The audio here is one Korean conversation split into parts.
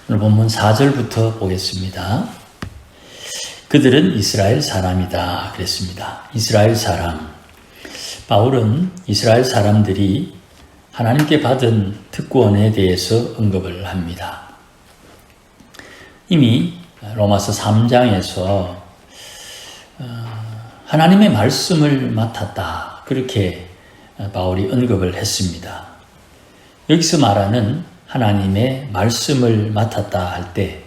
오늘 본문 4절부터 보겠습니다. 그들은 이스라엘 사람이다 그랬습니다. 이스라엘 사람. 바울은 이스라엘 사람들이 하나님께 받은 특권에 대해서 언급을 합니다. 이미 로마서 3장에서 하나님의 말씀을 맡았다, 그렇게 바울이 언급을 했습니다. 여기서 말하는 하나님의 말씀을 맡았다 할 때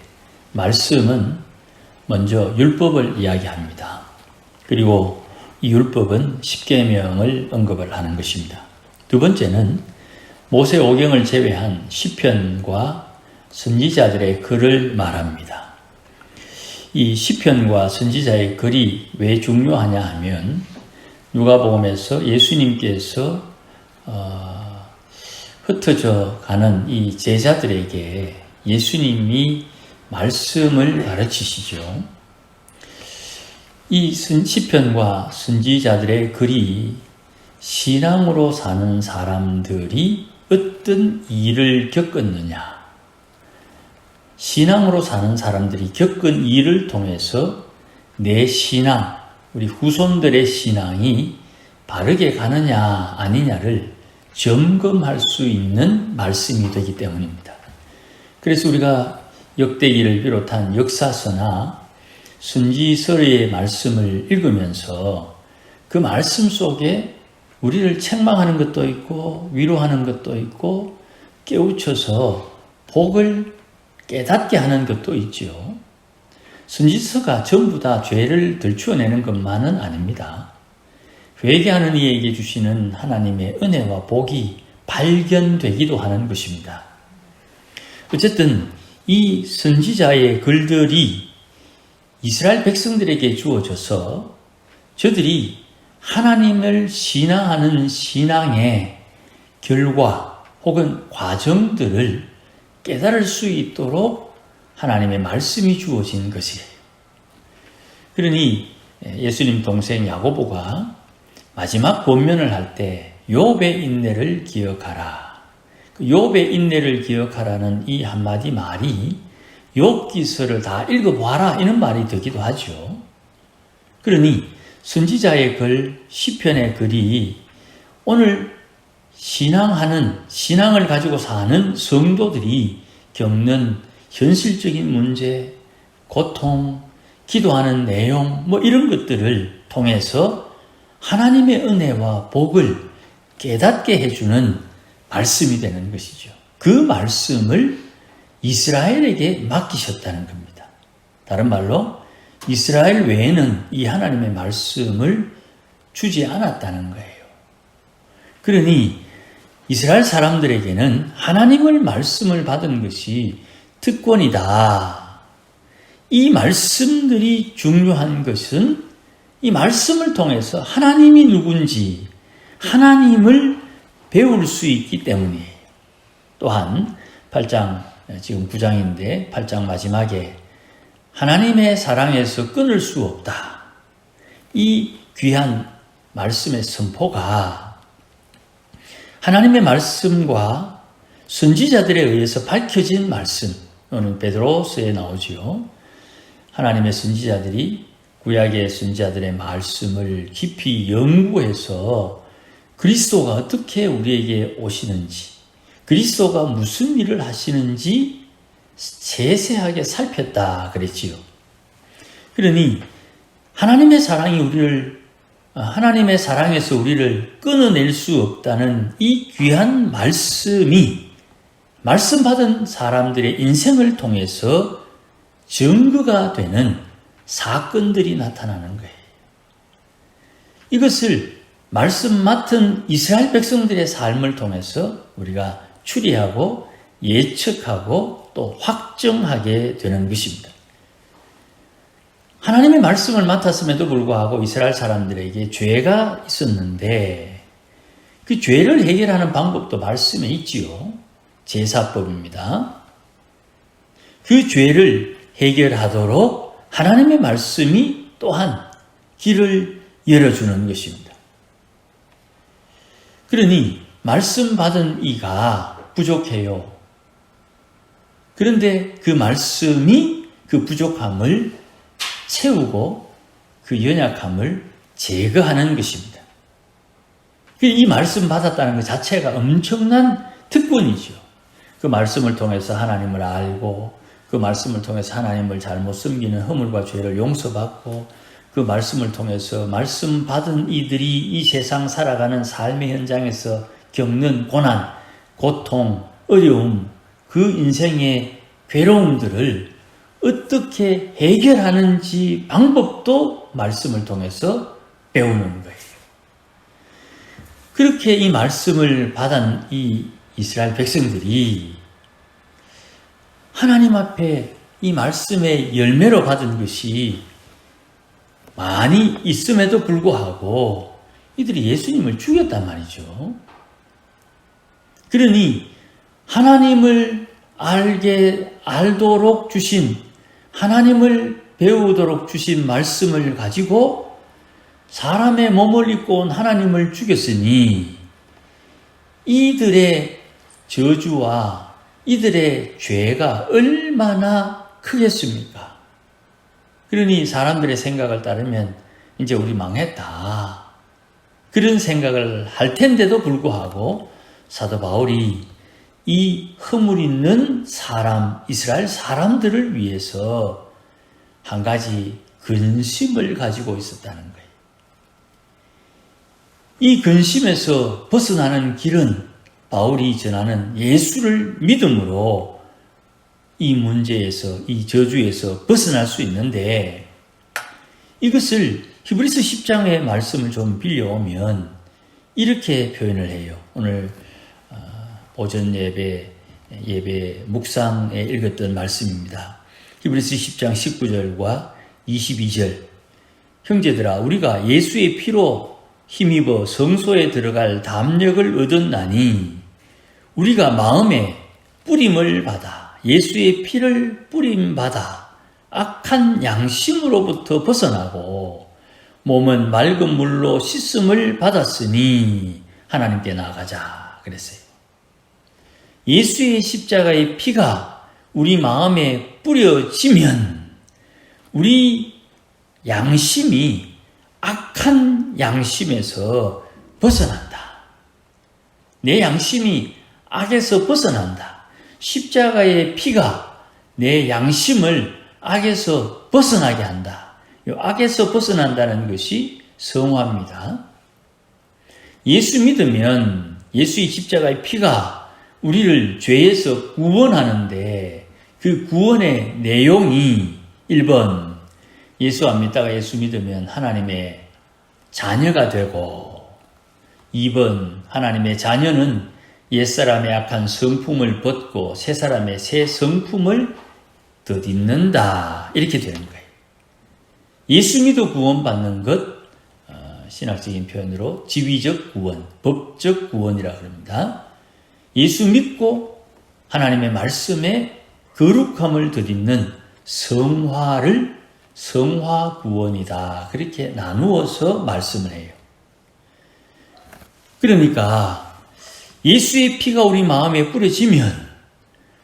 말씀은 먼저 율법을 이야기합니다. 그리고 이 율법은 십계명을 언급을 하는 것입니다. 두 번째는 모세 오경을 제외한 시편과 선지자들의 글을 말합니다. 이 시편과 선지자의 글이 왜 중요하냐 하면 누가복음에서 예수님께서 흩어져 가는 이 제자들에게 예수님이 말씀을 가르치시죠. 이 시편과 선지자들의 글이 신앙으로 사는 사람들이 어떤 일을 겪었느냐, 신앙으로 사는 사람들이 겪은 일을 통해서 내 신앙, 우리 후손들의 신앙이 바르게 가느냐 아니냐를 점검할 수 있는 말씀이 되기 때문입니다. 그래서 우리가 역대기를 비롯한 역사서나 선지서의 말씀을 읽으면서 그 말씀 속에 우리를 책망하는 것도 있고 위로하는 것도 있고 깨우쳐서 복을 깨닫게 하는 것도 있죠. 선지서가 전부 다 죄를 들추어내는 것만은 아닙니다. 회개하는 이에게 주시는 하나님의 은혜와 복이 발견되기도 하는 것입니다. 어쨌든 이 선지자의 글들이 이스라엘 백성들에게 주어져서 저들이 하나님을 신앙하는 신앙의 결과 혹은 과정들을 깨달을 수 있도록 하나님의 말씀이 주어진 것이에요. 그러니 예수님 동생 야고보가 마지막 권면을 할 때 욥의 인내를 기억하라. 욥의 인내를 기억하라는 이 한마디 말이 욥기서를 다 읽어봐라 이런 말이 되기도 하죠. 그러니 선지자의 글, 시편의 글이 오늘 신앙을 가지고 사는 성도들이 겪는 현실적인 문제, 고통, 기도하는 내용 이런 것들을 통해서 하나님의 은혜와 복을 깨닫게 해주는 말씀이 되는 것이죠. 그 말씀을 이스라엘에게 맡기셨다는 겁니다. 다른 말로 이스라엘 외에는 이 하나님의 말씀을 주지 않았다는 거예요. 그러니 이스라엘 사람들에게는 하나님의 말씀을 받은 것이 특권이다. 이 말씀들이 중요한 것은 이 말씀을 통해서 하나님이 누군지 하나님을 배울 수 있기 때문이에요. 또한 8장, 지금 9장인데 8장 마지막에 하나님의 사랑에서 끊을 수 없다. 이 귀한 말씀의 선포가 하나님의 말씀과 선지자들에 의해서 밝혀진 말씀, 오늘 베드로서에 나오지요. 하나님의 선지자들이 구약의 선지자들의 말씀을 깊이 연구해서 그리스도가 어떻게 우리에게 오시는지, 그리스도가 무슨 일을 하시는지 세세하게 살폈다 그랬지요. 그러니 하나님의 사랑에서 우리를 끊어낼 수 없다는 이 귀한 말씀이 말씀 받은 사람들의 인생을 통해서 증거가 되는 사건들이 나타나는 거예요. 이것을 말씀 맡은 이스라엘 백성들의 삶을 통해서 우리가 추리하고 예측하고 또 확정하게 되는 것입니다. 하나님의 말씀을 맡았음에도 불구하고 이스라엘 사람들에게 죄가 있었는데 그 죄를 해결하는 방법도 말씀에 있지요. 제사법입니다. 그 죄를 해결하도록 하나님의 말씀이 또한 길을 열어주는 것입니다. 그러니 말씀 받은 이가 부족해요. 그런데 그 말씀이 그 부족함을 채우고 그 연약함을 제거하는 것입니다. 이 말씀 받았다는 것 자체가 엄청난 특권이죠. 그 말씀을 통해서 하나님을 알고 그 말씀을 통해서 하나님을 잘못 섬기는 허물과 죄를 용서받고 그 말씀을 통해서 말씀 받은 이들이 이 세상 살아가는 삶의 현장에서 겪는 고난, 고통, 어려움, 그 인생의 괴로움들을 어떻게 해결하는지 방법도 말씀을 통해서 배우는 거예요. 그렇게 이 말씀을 받은 이 이스라엘 백성들이 하나님 앞에 이 말씀의 열매로 받은 것이 많이 있음에도 불구하고 이들이 예수님을 죽였단 말이죠. 그러니 하나님을 알도록 주신, 하나님을 배우도록 주신 말씀을 가지고 사람의 몸을 입고 온 하나님을 죽였으니 이들의 저주와 이들의 죄가 얼마나 크겠습니까? 그러니 사람들의 생각을 따르면 이제 우리 망했다, 그런 생각을 할 텐데도 불구하고 사도 바울이 이 허물 있는 사람, 이스라엘 사람들을 위해서 한 가지 근심을 가지고 있었다는 거예요. 이 근심에서 벗어나는 길은 바울이 전하는 예수를 믿음으로 이 문제에서, 이 저주에서 벗어날 수 있는데, 이것을 히브리서 10장의 말씀을 좀 빌려오면 이렇게 표현을 해요. 오늘 오전 예배 묵상에 읽었던 말씀입니다. 히브리서 10장 19절과 22절. 형제들아, 우리가 예수의 피로 힘입어 성소에 들어갈 담력을 얻었나니 우리가 마음에 뿌림을 받아, 예수의 피를 뿌림받아 악한 양심으로부터 벗어나고 몸은 맑은 물로 씻음을 받았으니 하나님께 나아가자 그랬어요. 예수의 십자가의 피가 우리 마음에 뿌려지면 우리 양심이 악한 양심에서 벗어난다. 내 양심이 악에서 벗어난다. 십자가의 피가 내 양심을 악에서 벗어나게 한다. 이 악에서 벗어난다는 것이 성화입니다. 예수 믿으면 예수의 십자가의 피가 우리를 죄에서 구원하는데 그 구원의 내용이 1번 예수 안 믿다가 예수 믿으면 하나님의 자녀가 되고, 2번 하나님의 자녀는 옛사람의 악한 성품을 벗고 새사람의 새 성품을 덧입는다, 이렇게 되는 거예요. 예수 믿어 구원받는 것, 신학적인 표현으로 지위적 구원, 법적 구원이라고 합니다. 예수 믿고 하나님의 말씀에 거룩함을 덧입는 성화 구원이다, 그렇게 나누어서 말씀을 해요. 그러니까 예수의 피가 우리 마음에 뿌려지면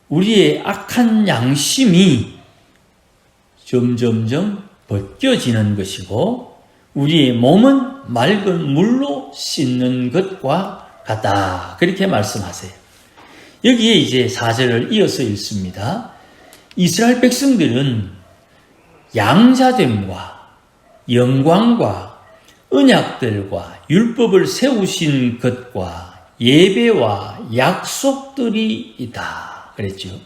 우리의 악한 양심이 점점점 벗겨지는 것이고 우리의 몸은 맑은 물로 씻는 것과 같다, 그렇게 말씀하세요. 여기에 이제 4절을 이어서 읽습니다. 이스라엘 백성들은 양자됨과 영광과 언약들과 율법을 세우신 것과 예배와 약속들이 있다 그랬죠.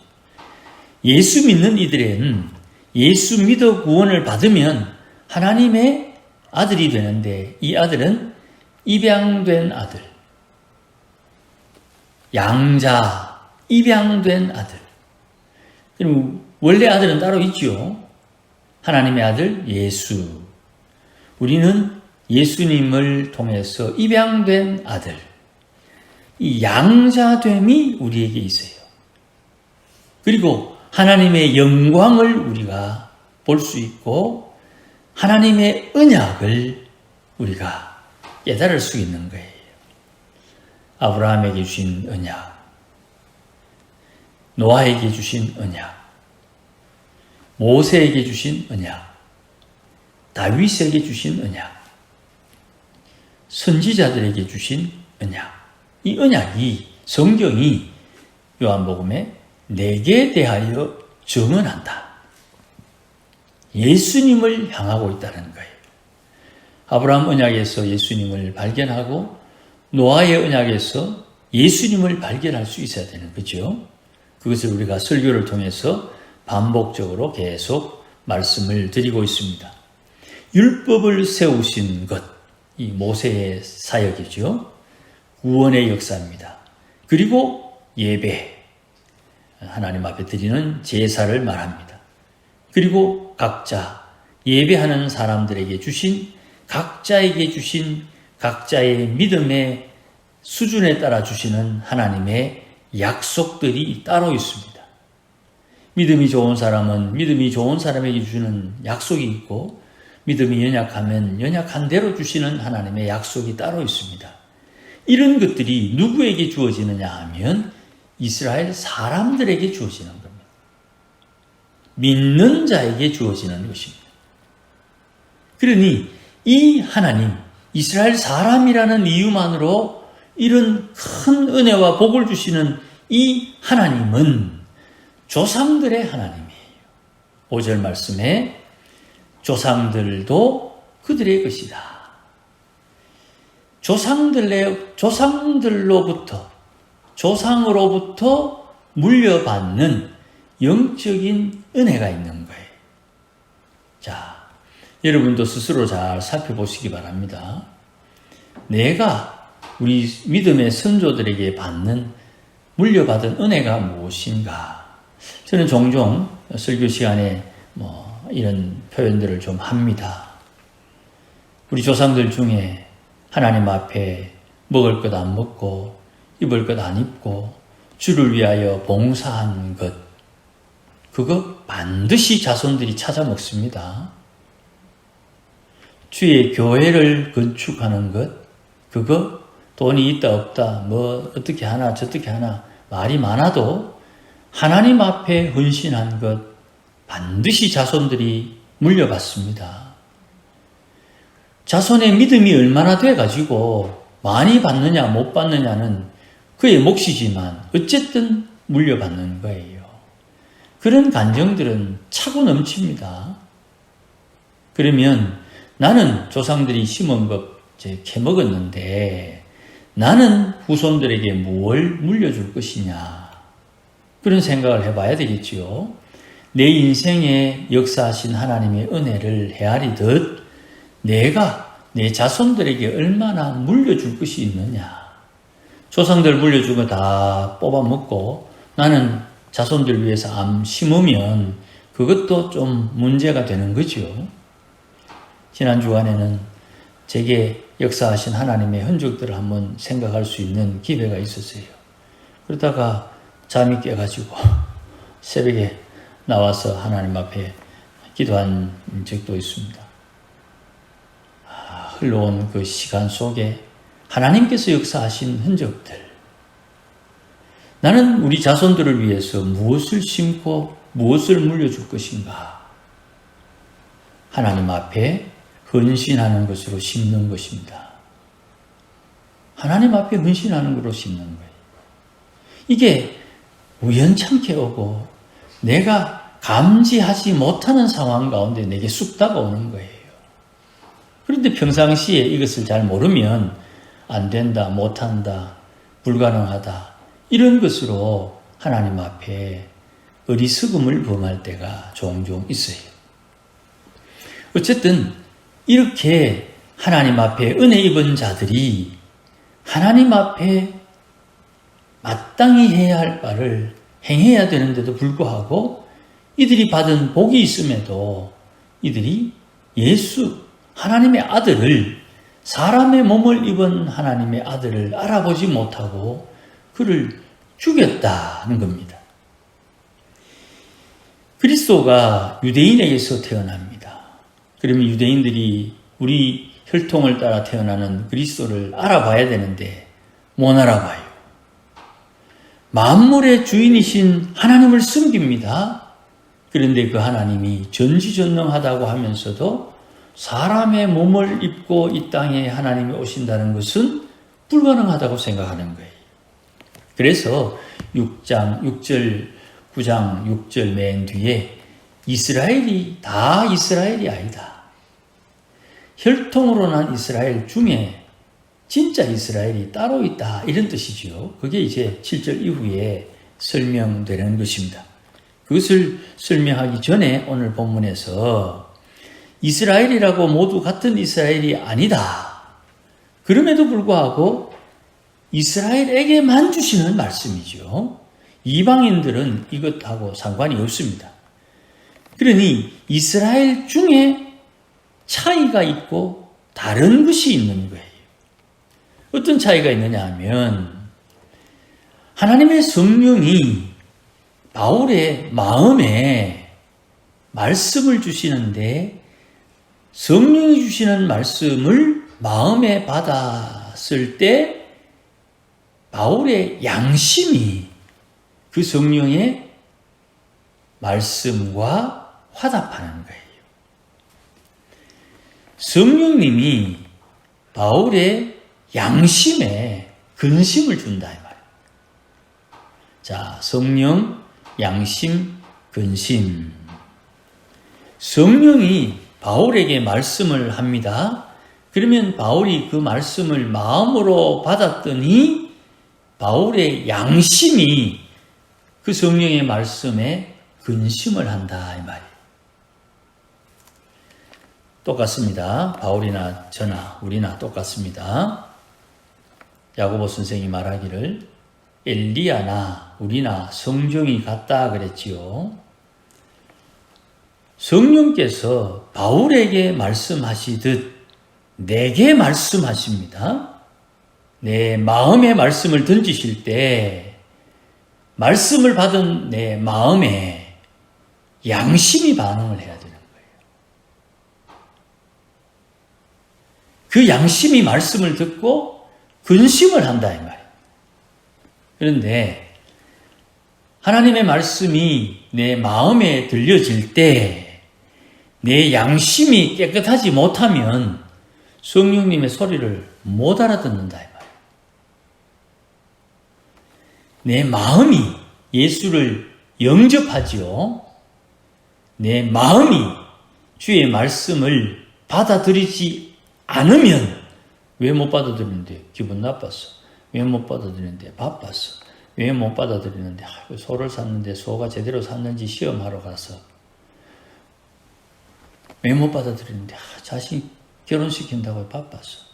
예수 믿는 이들은 예수 믿어 구원을 받으면 하나님의 아들이 되는데, 이 아들은 입양된 아들, 양자, 입양된 아들. 그럼 원래 아들은 따로 있죠. 하나님의 아들 예수. 우리는 예수님을 통해서 입양된 아들. 이 양자됨이 우리에게 있어요. 그리고 하나님의 영광을 우리가 볼 수 있고 하나님의 언약을 우리가 깨달을 수 있는 거예요. 아브라함에게 주신 언약. 노아에게 주신 언약, 모세에게 주신 언약, 다윗에게 주신 언약, 선지자들에게 주신 언약. 이 언약이, 성경이 요한복음에 내게 대하여 증언한다. 예수님을 향하고 있다는 거예요. 아브라함 언약에서 예수님을 발견하고 노아의 언약에서 예수님을 발견할 수 있어야 되는 거죠. 그것을 우리가 설교를 통해서 반복적으로 계속 말씀을 드리고 있습니다. 율법을 세우신 것, 이 모세의 사역이죠. 구원의 역사입니다. 그리고 예배, 하나님 앞에 드리는 제사를 말합니다. 그리고 각자, 예배하는 사람들에게 주신, 각자에게 주신 각자의 믿음의 수준에 따라 주시는 하나님의 약속들이 따로 있습니다. 믿음이 좋은 사람은 믿음이 좋은 사람에게 주시는 약속이 있고, 믿음이 연약하면 연약한 대로 주시는 하나님의 약속이 따로 있습니다. 이런 것들이 누구에게 주어지느냐 하면 이스라엘 사람들에게 주어지는 겁니다. 믿는 자에게 주어지는 것입니다. 그러니 이 하나님, 이스라엘 사람이라는 이유만으로 이런 큰 은혜와 복을 주시는 이 하나님은 조상들의 하나님이에요. 5절 말씀에 조상들도 그들의 것이다. 조상으로부터 물려받는 영적인 은혜가 있는 거예요. 자, 여러분도 스스로 잘 살펴보시기 바랍니다. 내가 우리 믿음의 선조들에게 물려받은 은혜가 무엇인가? 저는 종종 설교 시간에 이런 표현들을 좀 합니다. 우리 조상들 중에 하나님 앞에 먹을 것 안 먹고 입을 것 안 입고 주를 위하여 봉사한 것, 그거 반드시 자손들이 찾아 먹습니다. 주의 교회를 건축하는 것, 그거 돈이 있다 없다 어떻게 하나 저떻게 하나 말이 많아도 하나님 앞에 헌신한 것 반드시 자손들이 물려받습니다. 자손의 믿음이 얼마나 돼가지고 많이 받느냐 못 받느냐는 그의 몫이지만 어쨌든 물려받는 거예요. 그런 간정들은 차고 넘칩니다. 그러면 나는 조상들이 심은 것 캐먹었는데 나는 후손들에게 뭘 물려줄 것이냐, 그런 생각을 해봐야 되겠지요. 내 인생에 역사하신 하나님의 은혜를 헤아리듯 내가 내 자손들에게 얼마나 물려줄 것이 있느냐. 조상들 물려준 거 다 뽑아먹고 나는 자손들 위해서 안 심으면 그것도 좀 문제가 되는 거죠. 지난 주간에는 제게 역사하신 하나님의 흔적들을 한번 생각할 수 있는 기회가 있었어요. 그러다가 잠이 깨가지고 새벽에 나와서 하나님 앞에 기도한 적도 있습니다. 흘러온 그 시간 속에 하나님께서 역사하신 흔적들, 나는 우리 자손들을 위해서 무엇을 심고 무엇을 물려줄 것인가? 하나님 앞에 헌신하는 것으로 심는 것입니다. 하나님 앞에 헌신하는 것으로 심는 거예요. 이게 우연찮게 오고 내가 감지하지 못하는 상황 가운데 내게 쑥 다가오는 거예요. 그런데 평상시에 이것을 잘 모르면 안 된다, 못한다, 불가능하다, 이런 것으로 하나님 앞에 어리석음을 범할 때가 종종 있어요. 어쨌든 이렇게 하나님 앞에 은혜 입은 자들이 하나님 앞에 마땅히 해야 할 바를 행해야 되는데도 불구하고 이들이 받은 복이 있음에도 이들이 예수, 하나님의 아들을, 사람의 몸을 입은 하나님의 아들을 알아보지 못하고 그를 죽였다는 겁니다. 그리스도가 유대인에게서 태어납니다. 그러면 유대인들이 우리 혈통을 따라 태어나는 그리스도를 알아봐야 되는데 못 알아봐요. 만물의 주인이신 하나님을 섬깁니다. 그런데 그 하나님이 전지전능하다고 하면서도 사람의 몸을 입고 이 땅에 하나님이 오신다는 것은 불가능하다고 생각하는 거예요. 그래서 9장 6절 맨 뒤에 이스라엘이 다 이스라엘이 아니다. 혈통으로 난 이스라엘 중에 진짜 이스라엘이 따로 있다. 이런 뜻이죠. 그게 이제 7절 이후에 설명되는 것입니다. 그것을 설명하기 전에 오늘 본문에서 이스라엘이라고 모두 같은 이스라엘이 아니다. 그럼에도 불구하고 이스라엘에게만 주시는 말씀이죠. 이방인들은 이것하고 상관이 없습니다. 그러니 이스라엘 중에 차이가 있고 다른 것이 있는 거예요. 어떤 차이가 있느냐 하면 하나님의 성령이 바울의 마음에 말씀을 주시는데 성령이 주시는 말씀을 마음에 받았을 때 바울의 양심이 그 성령의 말씀과 화답하는 거예요. 성령님이 바울의 양심에 근심을 준다 이 말이에요. 자, 성령, 양심, 근심. 성령이 바울에게 말씀을 합니다. 그러면 바울이 그 말씀을 마음으로 받았더니 바울의 양심이 그 성령의 말씀에 근심을 한다 이 말이에요. 똑같습니다. 바울이나 저나 우리나 똑같습니다. 야고보 선생이 말하기를 엘리야나 우리나 성령이 같다 그랬지요. 성령께서 바울에게 말씀하시듯 내게 말씀하십니다. 내 마음의 말씀을 던지실 때 말씀을 받은 내 마음에 양심이 반응을 해야 되는 거예요. 그 양심이 말씀을 듣고 근심을 한다 이 말이에요. 그런데 하나님의 말씀이 내 마음에 들려질 때 내 양심이 깨끗하지 못하면 성령님의 소리를 못 알아듣는다 이 말이에요. 내 마음이 예수를 영접하지요. 내 마음이 주의 말씀을 받아들이지 않으면 왜 못 받아들이는데? 기분 나빴어. 왜 못 받아들이는데? 바빴어. 왜 못 받아들이는데? 소를 샀는데 소가 제대로 샀는지 시험하러 가서. 왜 못 받아들이는데? 자식 결혼시킨다고 바빴어.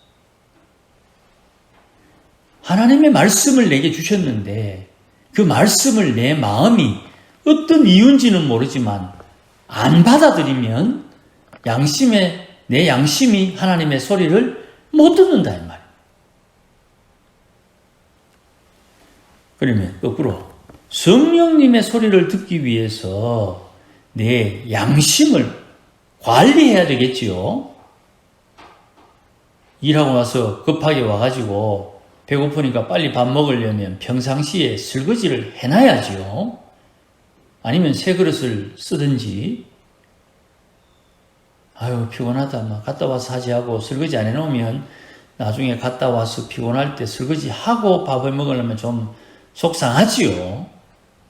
하나님의 말씀을 내게 주셨는데 그 말씀을 내 마음이 어떤 이유인지는 모르지만 안 받아들이면 내 양심이 하나님의 소리를 못 듣는다 이 말이에요. 그러면 거꾸로 성령님의 소리를 듣기 위해서 내 양심을 관리해야 되겠지요. 일하고 나서 급하게 와가지고 배고프니까 빨리 밥 먹으려면 평상시에 설거지를 해놔야지요. 아니면 새 그릇을 쓰든지. 아유 피곤하다 막 갔다 와서 하지 하고 설거지 안 해놓으면 나중에 갔다 와서 피곤할 때 설거지 하고 밥을 먹으려면 좀 속상하지요.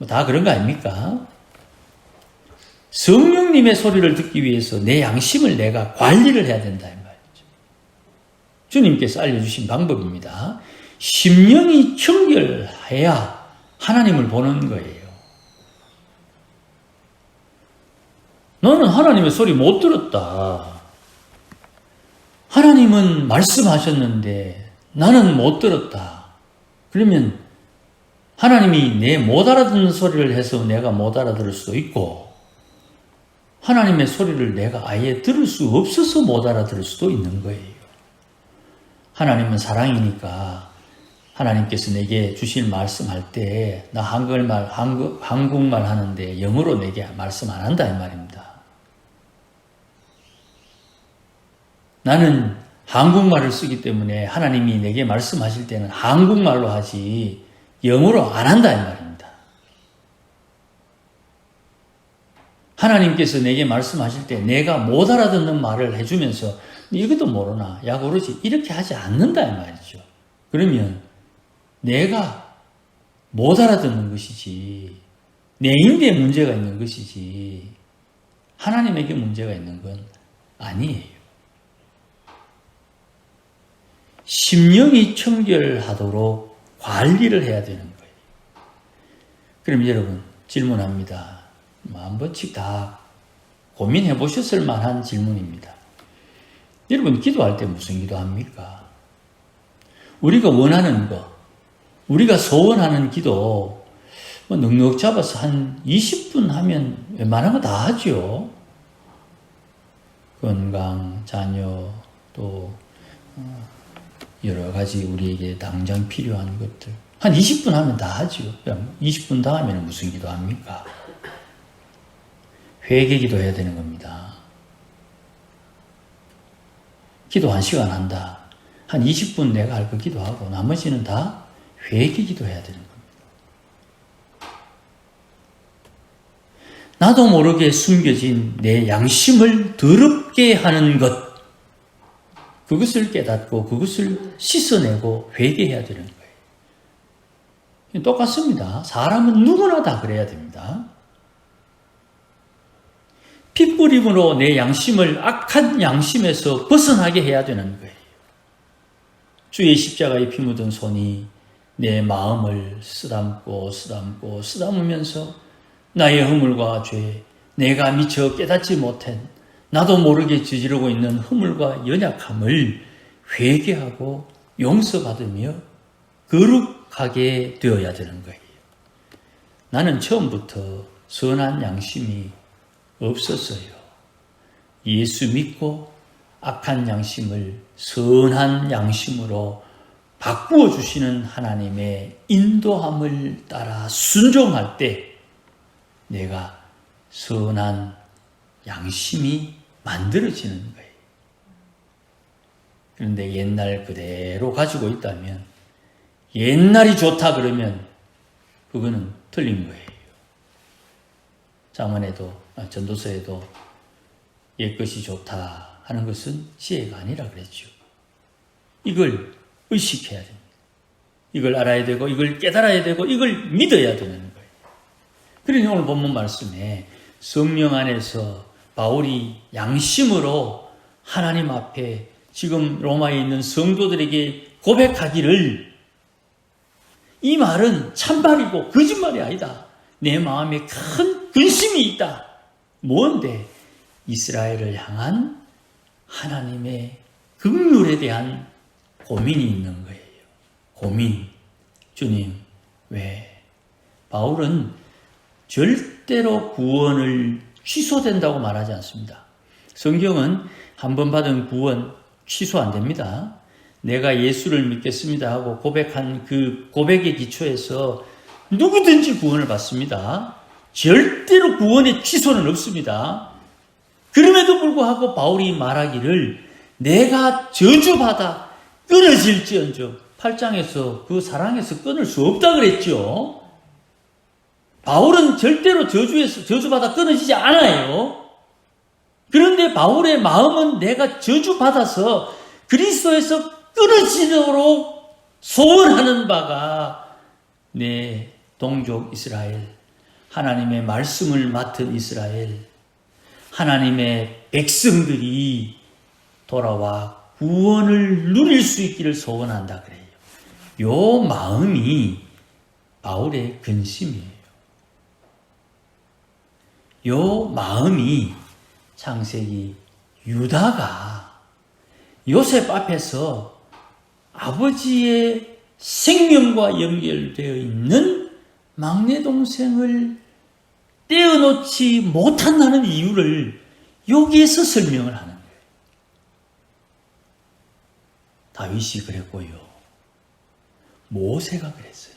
다 그런 거 아닙니까? 성령님의 소리를 듣기 위해서 내 양심을 내가 관리를 해야 된다 이 말이죠. 주님께서 알려주신 방법입니다. 심령이 청결해야 하나님을 보는 거예요. 너는 하나님의 소리 못 들었다. 하나님은 말씀하셨는데 나는 못 들었다. 그러면 하나님이 내 못 알아듣는 소리를 해서 내가 못 알아들을 수도 있고 하나님의 소리를 내가 아예 들을 수 없어서 못 알아들을 수도 있는 거예요. 하나님은 사랑이니까 하나님께서 내게 주실 말씀할 때 나 한국말 하는데 영어로 내게 말씀 안 한다 이 말입니다. 나는 한국말을 쓰기 때문에 하나님이 내게 말씀하실 때는 한국말로 하지 영어로 안 한다 이 말입니다. 하나님께서 내게 말씀하실 때 내가 못 알아듣는 말을 해주면서 이것도 모르나? 야, 그러지. 이렇게 하지 않는다 이 말이죠. 그러면 내가 못 알아듣는 것이지, 내 인대에 문제가 있는 것이지, 하나님에게 문제가 있는 건 아니에요. 심령이 청결하도록 관리를 해야 되는 거예요. 그럼 여러분 질문합니다. 한 번씩 다 고민해 보셨을 만한 질문입니다. 여러분 기도할 때 무슨 기도합니까? 우리가 원하는 거, 우리가 소원하는 기도 넉넉 잡아서 한 20분 하면 웬만한 거 다 하죠. 건강, 자녀, 또 여러 가지 우리에게 당장 필요한 것들 한 20분 하면 다 하죠. 20분 다 하면 무슨 기도합니까? 회개 기도해야 되는 겁니다. 기도 1시간 한다. 한 20분 내가 할 거 기도하고 나머지는 다 회개 기도해야 되는 겁니다. 나도 모르게 숨겨진 내 양심을 더럽게 하는 것, 그것을 깨닫고 그것을 씻어내고 회개해야 되는 거예요. 똑같습니다. 사람은 누구나 다 그래야 됩니다. 핏부림으로 내 양심을 악한 양심에서 벗어나게 해야 되는 거예요. 주의 십자가에 피 묻은 손이 내 마음을 쓰다무면서 나의 허물과 죄, 내가 미처 깨닫지 못한 나도 모르게 저지르고 있는 허물과 연약함을 회개하고 용서받으며 거룩하게 되어야 되는 거예요. 나는 처음부터 선한 양심이 없었어요. 예수 믿고 악한 양심을 선한 양심으로 바꾸어 주시는 하나님의 인도함을 따라 순종할 때 내가 선한 양심이 만들어지는 거예요. 그런데 옛날 그대로 가지고 있다면, 옛날이 좋다 그러면 그거는 틀린 거예요. 전도서에도 옛것이 좋다 하는 것은 지혜가 아니라 그랬죠. 이걸 의식해야 됩니다. 이걸 알아야 되고, 이걸 깨달아야 되고, 이걸 믿어야 되는 거예요. 그러니 오늘 본문 말씀에 성령 안에서 바울이 양심으로 하나님 앞에 지금 로마에 있는 성도들에게 고백하기를, 이 말은 참말이고 거짓말이 아니다. 내 마음에 큰 근심이 있다. 뭔데? 이스라엘을 향한 하나님의 긍휼에 대한 고민이 있는 거예요. 고민. 주님, 왜? 바울은 절대로 구원을 취소된다고 말하지 않습니다. 성경은 한 번 받은 구원 취소 안 됩니다. 내가 예수를 믿겠습니다 하고 고백한 그 고백의 기초에서 누구든지 구원을 받습니다. 절대로 구원의 취소는 없습니다. 그럼에도 불구하고 바울이 말하기를 내가 저주받아 끊어질지언정, 8장에서 그 사랑에서 끊을 수 없다 그랬죠. 바울은 절대로 저주받아 끊어지지 않아요. 그런데 바울의 마음은 내가 저주받아서 그리스도에서 끊어지도록 소원하는 바가 내 동족 이스라엘, 하나님의 말씀을 맡은 이스라엘, 하나님의 백성들이 돌아와 구원을 누릴 수 있기를 소원한다 그래요. 요 마음이 바울의 근심이에요. 요 마음이 창세기 유다가 요셉 앞에서 아버지의 생명과 연결되어 있는 막내 동생을 떼어놓지 못한다는 이유를 여기에서 설명을 하는 거예요. 다윗이 그랬고요. 모세가 그랬어요.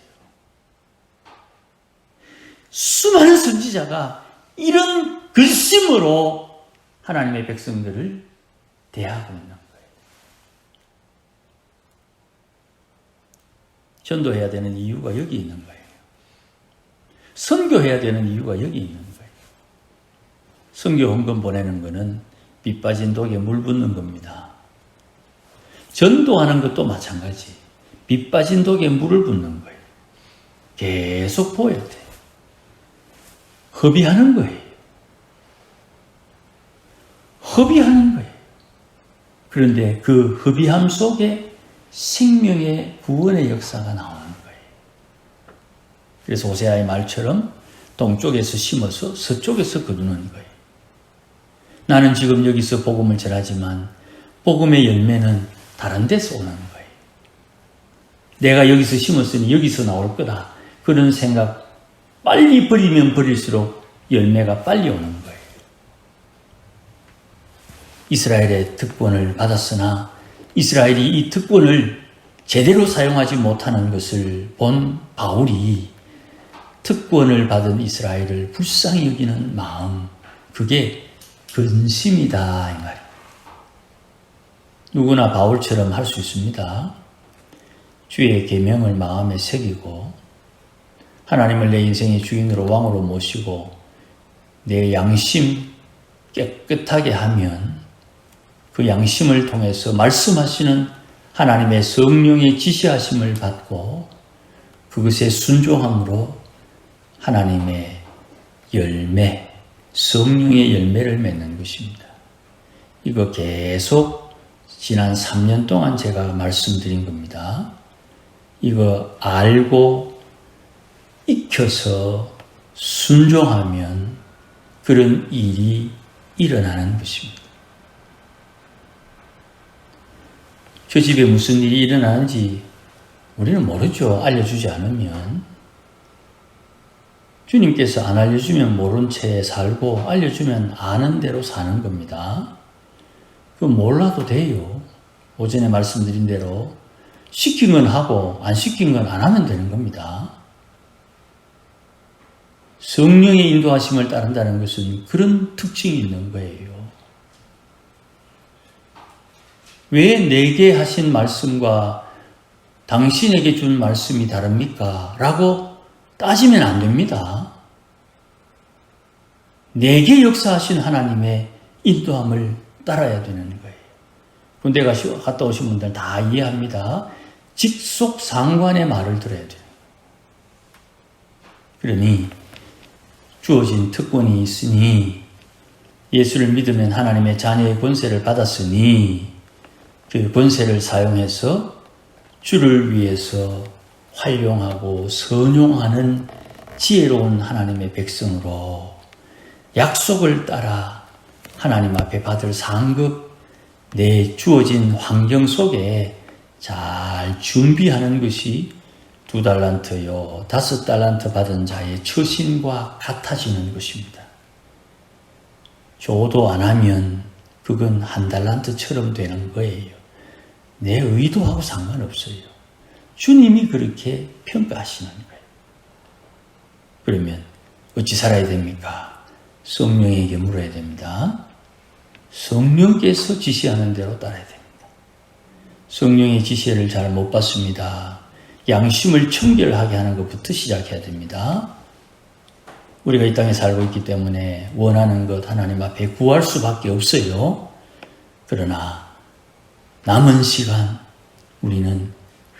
수많은 선지자가 이런 근심으로 하나님의 백성들을 대하고 있는 거예요. 전도해야 되는 이유가 여기 있는 거예요. 선교해야 되는 이유가 여기 있는 거예요. 선교 헌금 보내는 거는 빗 빠진 독에 물 붓는 겁니다. 전도하는 것도 마찬가지. 빗 빠진 독에 물을 붓는 거예요. 계속 보여야 돼요. 허비하는 거예요. 허비하는 거예요. 그런데 그 허비함 속에 생명의 구원의 역사가 나오는 거예요. 그래서 호세아의 말처럼 동쪽에서 심어서 서쪽에서 거두는 거예요. 나는 지금 여기서 복음을 전하지만 복음의 열매는 다른 데서 오는 거예요. 내가 여기서 심었으니 여기서 나올 거다. 그런 생각 빨리 버리면 버릴수록 열매가 빨리 오는 거예요. 이스라엘의 특권을 받았으나 이스라엘이 이 특권을 제대로 사용하지 못하는 것을 본 바울이 특권을 받은 이스라엘을 불쌍히 여기는 마음, 그게 근심이다 이 말이에요. 누구나 바울처럼 할 수 있습니다. 주의 계명을 마음에 새기고 하나님을 내 인생의 주인으로 왕으로 모시고 내 양심 깨끗하게 하면 그 양심을 통해서 말씀하시는 하나님의 성령의 지시하심을 받고 그것에 순종함으로 하나님의 열매, 성령의 열매를 맺는 것입니다. 이거 계속 지난 3년 동안 제가 말씀드린 겁니다. 이거 알고 익혀서 순종하면 그런 일이 일어나는 것입니다. 저 집에 무슨 일이 일어나는지 우리는 모르죠. 알려주지 않으면. 주님께서 안 알려주면 모른 채 살고 알려주면 아는 대로 사는 겁니다. 그거 몰라도 돼요. 오전에 말씀드린 대로 시킨 건 하고 안 시킨 건 안 하면 되는 겁니다. 성령의 인도하심을 따른다는 것은 그런 특징이 있는 거예요. 왜 내게 하신 말씀과 당신에게 준 말씀이 다릅니까? 라고 따지면 안 됩니다. 내게 역사하신 하나님의 인도함을 따라야 되는 거예요. 군대 갔다 오신 분들 다 이해합니다. 직속상관의 말을 들어야 돼요. 그러니 주어진 특권이 있으니 예수를 믿으면 하나님의 자녀의 권세를 받았으니 그 권세를 사용해서 주를 위해서 활용하고 선용하는 지혜로운 하나님의 백성으로 약속을 따라 하나님 앞에 받을 상급, 내 주어진 환경 속에 잘 준비하는 것이 2달란트요 5달란트 받은 자의 처신과 같아지는 것입니다. 조도 안 하면 그건 1달란트처럼 되는 거예요. 내 의도하고 상관없어요. 주님이 그렇게 평가하시는 거예요. 그러면 어찌 살아야 됩니까? 성령에게 물어야 됩니다. 성령께서 지시하는 대로 따라야 됩니다. 성령의 지시를 잘 못 받습니다. 양심을 청결하게 하는 것부터 시작해야 됩니다. 우리가 이 땅에 살고 있기 때문에 원하는 것 하나님 앞에 구할 수밖에 없어요. 그러나 남은 시간 우리는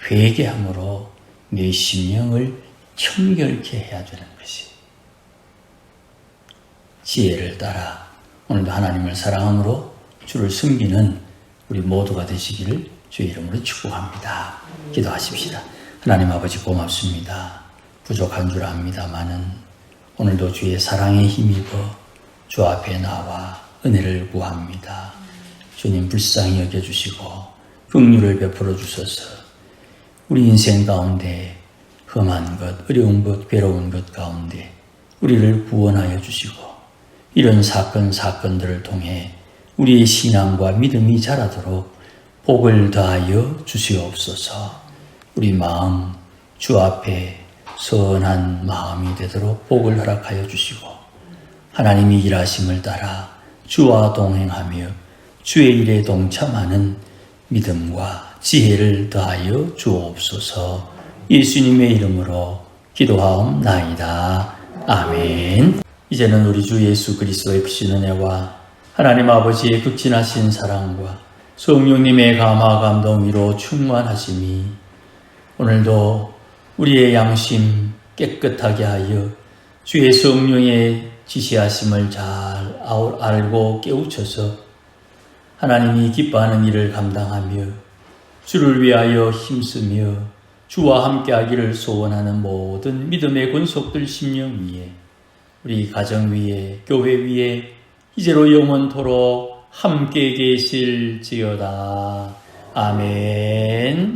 회개함으로 내 심령을 청결케 해야 되는 것이 지혜를 따라 오늘도 하나님을 사랑함으로 주를 섬기는 우리 모두가 되시기를 주의 이름으로 축복합니다. 기도하십시다. 하나님 아버지 고맙습니다. 부족한 줄 압니다마는 오늘도 주의 사랑에 힘입어 주 앞에 나와 은혜를 구합니다. 주님 불쌍히 여겨주시고 긍휼을 베풀어 주셔서 우리 인생 가운데 험한 것, 어려운 것, 괴로운 것 가운데 우리를 구원하여 주시고 이런 사건들을 통해 우리의 신앙과 믿음이 자라도록 복을 더하여 주시옵소서. 우리 마음 주 앞에 선한 마음이 되도록 복을 허락하여 주시고 하나님이 일하심을 따라 주와 동행하며 주의 일에 동참하는 믿음과 지혜를 더하여 주옵소서. 예수님의 이름으로 기도하옵나이다. 아멘. 이제는 우리 주 예수 그리스도의 크신 은혜와 하나님 아버지의 극진하신 사랑과 성령님의 감화 감동 위로 충만하심이 오늘도 우리의 양심 깨끗하게 하여 주의 성령의 지시하심을 잘 알고 깨우쳐서 하나님이 기뻐하는 일을 감당하며 주를 위하여 힘쓰며 주와 함께하기를 소원하는 모든 믿음의 권속들 심령 위에 우리 가정 위에 교회 위에 이제로 영원토록 함께 계실지어다. 아멘.